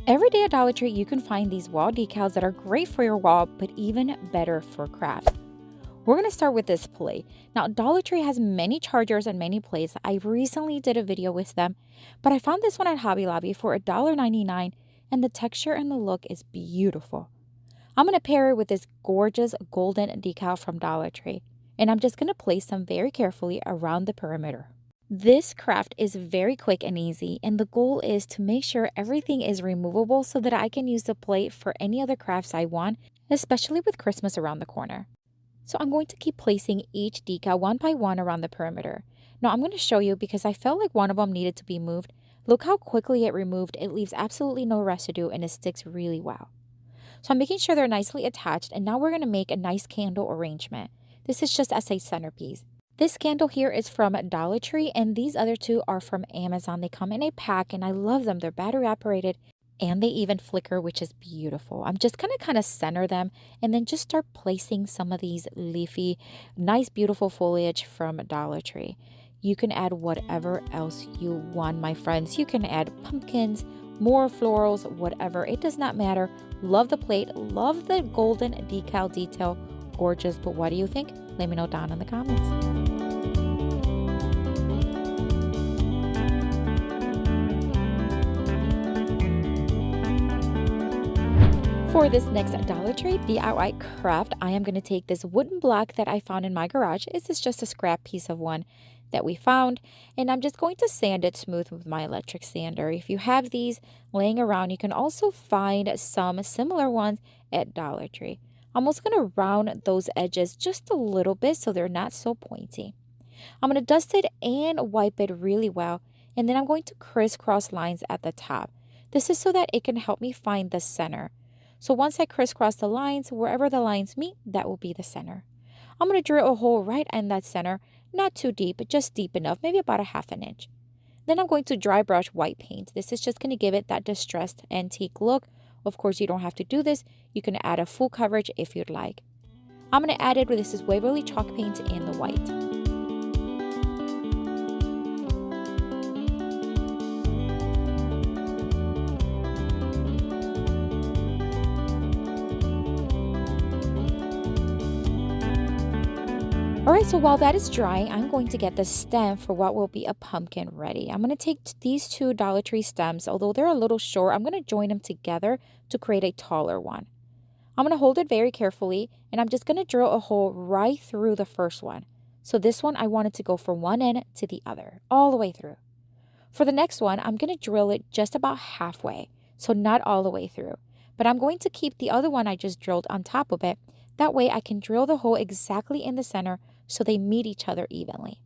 Every day at Dollar Tree, you can find these wall decals that are great for your wall, but even better for craft. We're going to start with this plate. Now, Dollar Tree has many chargers and many plates. I recently did a video with them, but I found this one at Hobby Lobby for $1.99, and the texture and the look is beautiful. I'm going to pair it with this gorgeous golden decal from Dollar Tree, and I'm just going to place them very carefully around the perimeter. This craft is very quick and easy, and the goal is to make sure everything is removable so that I can use the plate for any other crafts I want, especially with Christmas around the corner. So I'm going to keep placing each decal one by one around the perimeter. Now I'm going to show you because I felt like one of them needed to be moved. Look how quickly it removed. It leaves absolutely no residue and it sticks really well. So I'm making sure they're nicely attached, and now we're going to make a nice candle arrangement. This is just as a centerpiece. This candle here is from Dollar Tree, and these other two are from Amazon. They come in a pack, and I love them. They're battery operated, and they even flicker, which is beautiful. I'm just going to kind of center them and then just start placing some of these leafy, nice, beautiful foliage from Dollar Tree. You can add whatever else you want, my friends. You can add pumpkins, more florals, whatever. It does not matter. Love the plate. Love the golden decal detail. Gorgeous, but what do you think? Let me know down in the comments. For this next Dollar Tree DIY craft, I am going to take this wooden block that I found in my garage. This is just a scrap piece of one that we found, and I'm just going to sand it smooth with my electric sander. If you have these laying around, you can also find some similar ones at Dollar Tree. I'm also going to round those edges just a little bit so they're not so pointy. I'm going to dust it and wipe it really well, and then I'm going to crisscross lines at the top. This is so that it can help me find the center. So once I crisscross the lines, wherever the lines meet, that will be the center. I'm going to drill a hole right in that center, not too deep, but just deep enough, maybe about a ½ inch. Then I'm going to dry brush white paint. This is just going to give it that distressed antique look. Of course, you don't have to do this. You can add a full coverage if you'd like. I'm going to add it with this Waverly chalk paint in the white. Alright, so while that is drying, I'm going to get the stem for what will be a pumpkin ready. I'm going to take these two Dollar Tree stems. Although they're a little short, I'm going to join them together to create a taller one. I'm going to hold it very carefully, and I'm just going to drill a hole right through the first one. So this one, I want it to go from one end to the other, all the way through. For the next one, I'm going to drill it just about halfway, so not all the way through. But I'm going to keep the other one I just drilled on top of it. That way I can drill the hole exactly in the center so they meet each other evenly.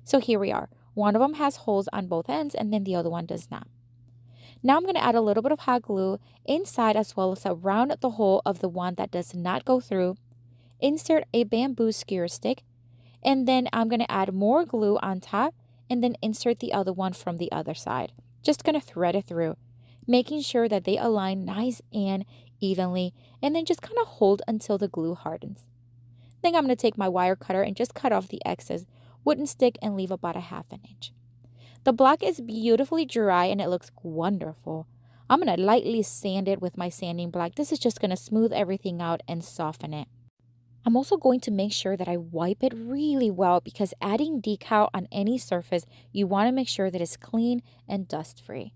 So here we are. One of them has holes on both ends, and then the other one does not. Now I'm going to add a little bit of hot glue inside as well as around the hole of the one that does not go through. Insert a bamboo skewer stick, and then I'm going to add more glue on top and then insert the other one from the other side. Just going to thread it through, making sure that they align nice and evenly, and then just kind of hold until the glue hardens. Then I'm going to take my wire cutter and just cut off the excess wooden stick and leave about a ½ inch. The block is beautifully dry and it looks wonderful. I'm going to lightly sand it with my sanding block. This is just going to smooth everything out and soften it. I'm also going to make sure that I wipe it really well because adding decal on any surface, you want to make sure that it's clean and dust-free.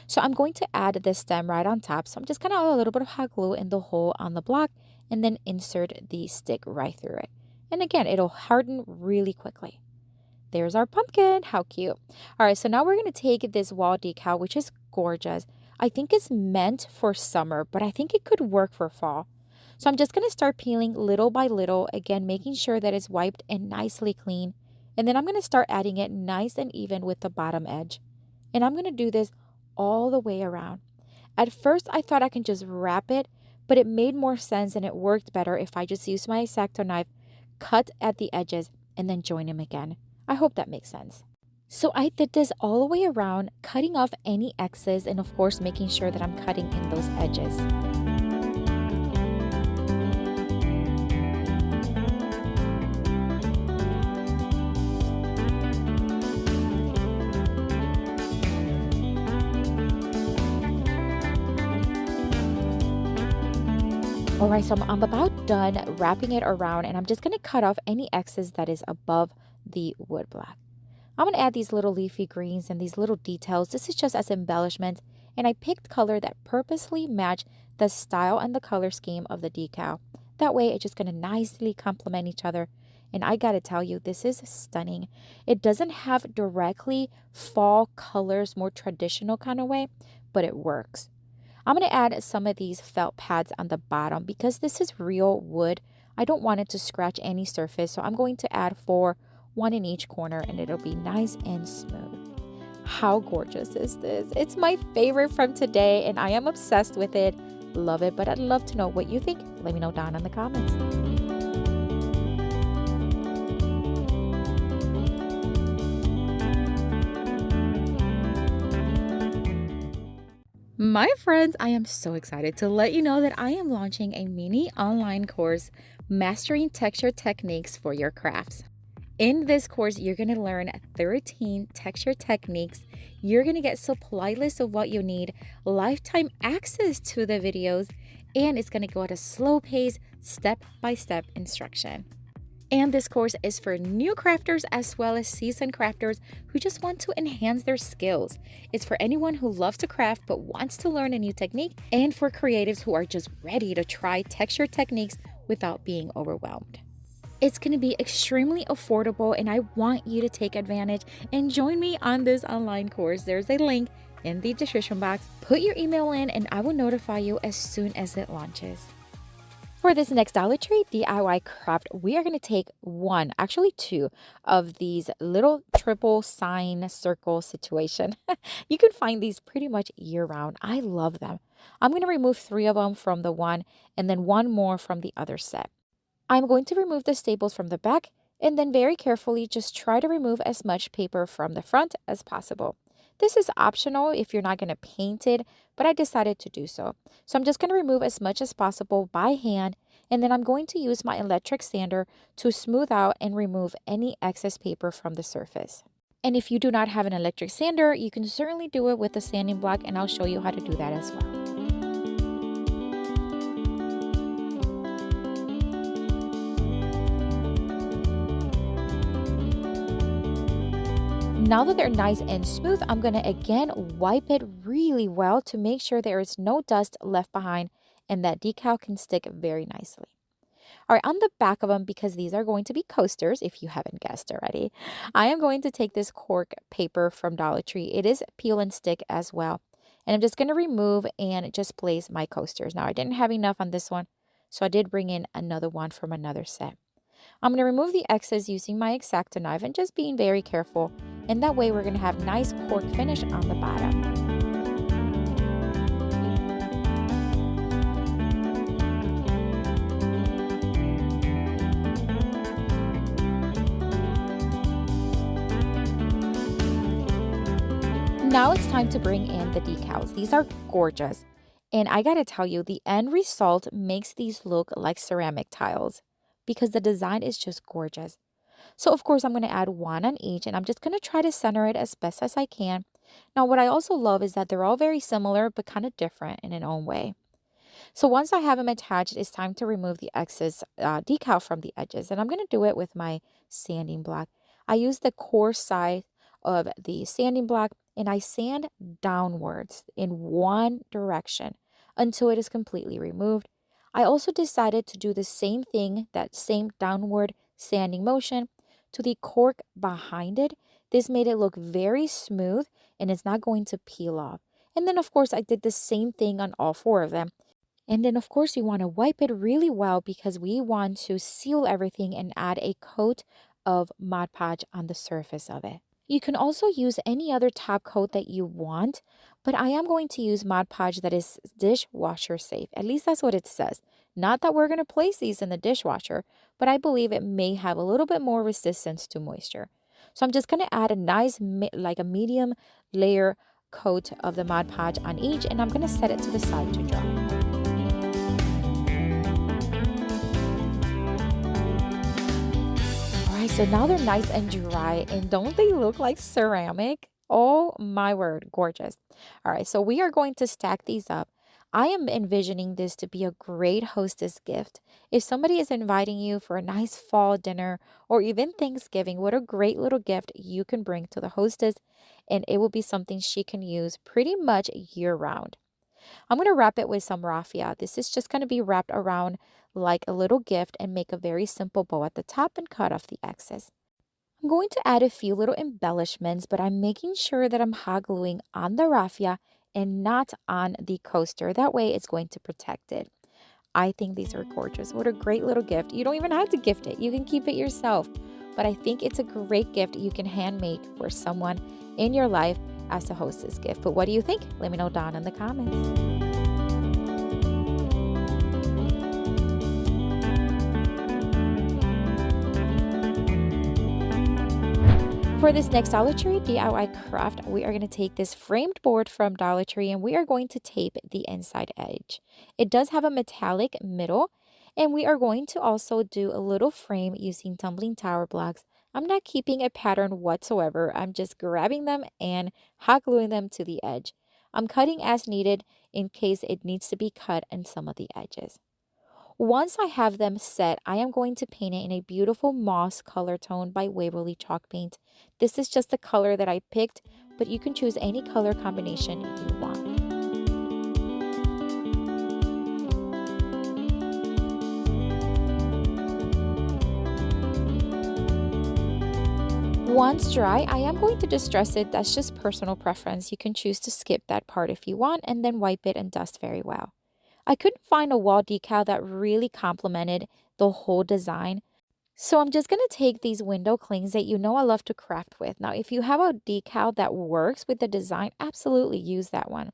So I'm going to add this stem right on top. So I'm just going to add a little bit of hot glue in the hole on the block and then insert the stick right through it. And again, it'll harden really quickly. There's our pumpkin. How cute. All right, so now we're going to take this wall decal, which is gorgeous. I think it's meant for summer, but I think it could work for fall. So I'm just going to start peeling little by little, again, making sure that it's wiped and nicely clean. And then I'm going to start adding it nice and even with the bottom edge. And I'm going to do this all the way around. At first, I thought I can just wrap it, but it made more sense and it worked better if I just used my X-Acto knife, cut at the edges, and then join them again. I hope that makes sense. So I did this all the way around, cutting off any excess and of course making sure that I'm cutting in those edges. All right, so I'm about done wrapping it around, and I'm just going to cut off any excess that is above the wood block. I'm going to add these little leafy greens and these little details. This is just as embellishment, and I picked color that purposely match the style and the color scheme of the decal. That way, it's just going to nicely complement each other. And I got to tell you, this is stunning. It doesn't have directly fall colors, more traditional kind of way, but it works. I'm going to add some of these felt pads on the bottom because this is real wood. I don't want it to scratch any surface, so I'm going to add 4, 1 in each corner, and it'll be nice and smooth. How gorgeous is this? It's my favorite from today, and I am obsessed with it. Love it, but I'd love to know what you think. Let me know down in the comments. My friends, I am so excited to let you know that I am launching a mini online course, Mastering Texture Techniques for Your Crafts. In this course, you're going to learn 13 texture techniques. You're going to get supply list of what you need, lifetime access to the videos, and it's going to go at a slow pace, step-by-step instruction. And this course is for new crafters as well as seasoned crafters who just want to enhance their skills. It's for anyone who loves to craft but wants to learn a new technique, and for creatives who are just ready to try texture techniques without being overwhelmed. It's going to be extremely affordable, and I want you to take advantage and join me on this online course. There's a link in the description box. Put your email in and I will notify you as soon as it launches. For this next Dollar Tree DIY craft, we are going to take 1, actually 2 of these little triple sign circle situation. You can find these pretty much year round. I love them. I'm going to remove 3 of them from the one and then 1 more from the other set. I'm going to remove the staples from the back and then very carefully just try to remove as much paper from the front as possible. This is optional if you're not going to paint it, but I decided to do so. So I'm just going to remove as much as possible by hand, and then I'm going to use my electric sander to smooth out and remove any excess paper from the surface. And if you do not have an electric sander, you can certainly do it with a sanding block, and I'll show you how to do that as well. Now that they're nice and smooth, I'm going to again wipe it really well to make sure there is no dust left behind and that decal can stick very nicely. All right, on the back of them, because these are going to be coasters, if you haven't guessed already, I am going to take this cork paper from Dollar Tree. It is peel and stick as well. And I'm just going to remove and just place my coasters. Now, I didn't have enough on this one, so I did bring in another one from another set. I'm going to remove the excess using my X-Acto knife and just being very careful. And that way we're going to have nice cork finish on the bottom. Now it's time to bring in the decals. These are gorgeous. And I got to tell you, the end result makes these look like ceramic tiles because the design is just gorgeous. So of course I'm going to add 1 on each, and I'm just going to try to center it as best as I can. Now what I also love is that they're all very similar but kind of different in their own way. So once I have them attached, it's time to remove the excess decal from the edges, and I'm going to do it with my sanding block. I use the coarse side of the sanding block and I sand downwards in one direction until it is completely removed. I also decided to do the same thing, that same downward sanding motion, to the cork behind it. This made it look very smooth and it's not going to peel off. And then of course I did the same thing on all 4 of them. And then of course you want to wipe it really well because we want to seal everything and add a coat of Mod Podge on the surface of it. You can also use any other top coat that you want, but I am going to use Mod Podge that is dishwasher safe. At least that's what it says. Not that we're going to place these in the dishwasher, but I believe it may have a little bit more resistance to moisture. So I'm just going to add a nice, like a medium layer coat of the Mod Podge on each, and I'm going to set it to the side to dry. So now they're nice and dry, and don't they look like ceramic? Oh my word, gorgeous. All right, so we are going to stack these up. I am envisioning this to be a great hostess gift. If somebody is inviting you for a nice fall dinner or even Thanksgiving, what a great little gift you can bring to the hostess, and it will be something she can use pretty much year round. I'm going to wrap it with some raffia. This is just going to be wrapped around like a little gift and make a very simple bow at the top and cut off the excess. I'm going to add a few little embellishments, but I'm making sure that I'm hot gluing on the raffia and not on the coaster. That way it's going to protect it. I think these are gorgeous. What a great little gift. You don't even have to gift it. You can keep it yourself. But I think it's a great gift you can handmade for someone in your life as a hostess gift. But what do you think? Let me know down in the comments. For this next Dollar Tree DIY craft, we are going to take this framed board from Dollar Tree and we are going to tape the inside edge. It does have a metallic middle, and we are going to also do a little frame using tumbling tower blocks. I'm not keeping a pattern whatsoever. I'm just grabbing them and hot gluing them to the edge. I'm cutting as needed in case it needs to be cut in some of the edges. Once I have them set, I am going to paint it in a beautiful moss color tone by Waverly Chalk Paint. This is just the color that I picked, but you can choose any color combination you want. Once dry, I am going to distress it. That's just personal preference. You can choose to skip that part if you want and then wipe it and dust very well. I couldn't find a wall decal that really complemented the whole design. So I'm just going to take these window clings that you know I love to craft with. Now, if you have a decal that works with the design, absolutely use that one.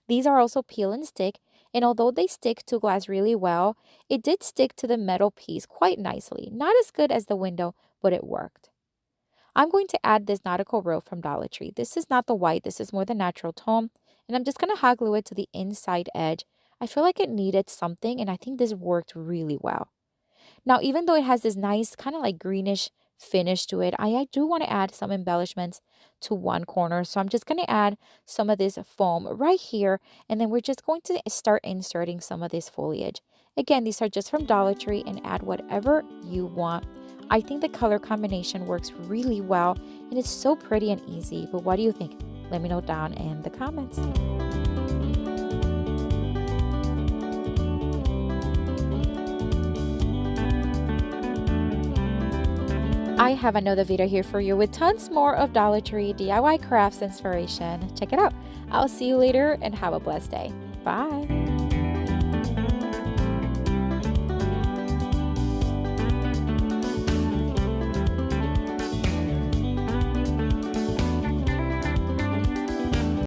These are also peel and stick, and although they stick to glass really well, it did stick to the metal piece quite nicely. Not as good as the window, but it worked. I'm going to add this nautical rope from Dollar Tree. This is not the white, this is more the natural tone, and I'm just going to hot glue it to the inside edge. I feel like it needed something, and I think this worked really well. Now, even though it has this nice kind of like greenish finish to it, I do want to add some embellishments to one corner. So I'm just going to add some of this foam right here, and then we're just going to start inserting some of this foliage. Again, these are just from Dollar Tree, and add whatever you want. I think the color combination works really well, and it's so pretty and easy. But what do you think? Let me know down in the comments. I have another video here for you with tons more of Dollar Tree DIY crafts inspiration. Check it out. I'll see you later and have a blessed day. Bye.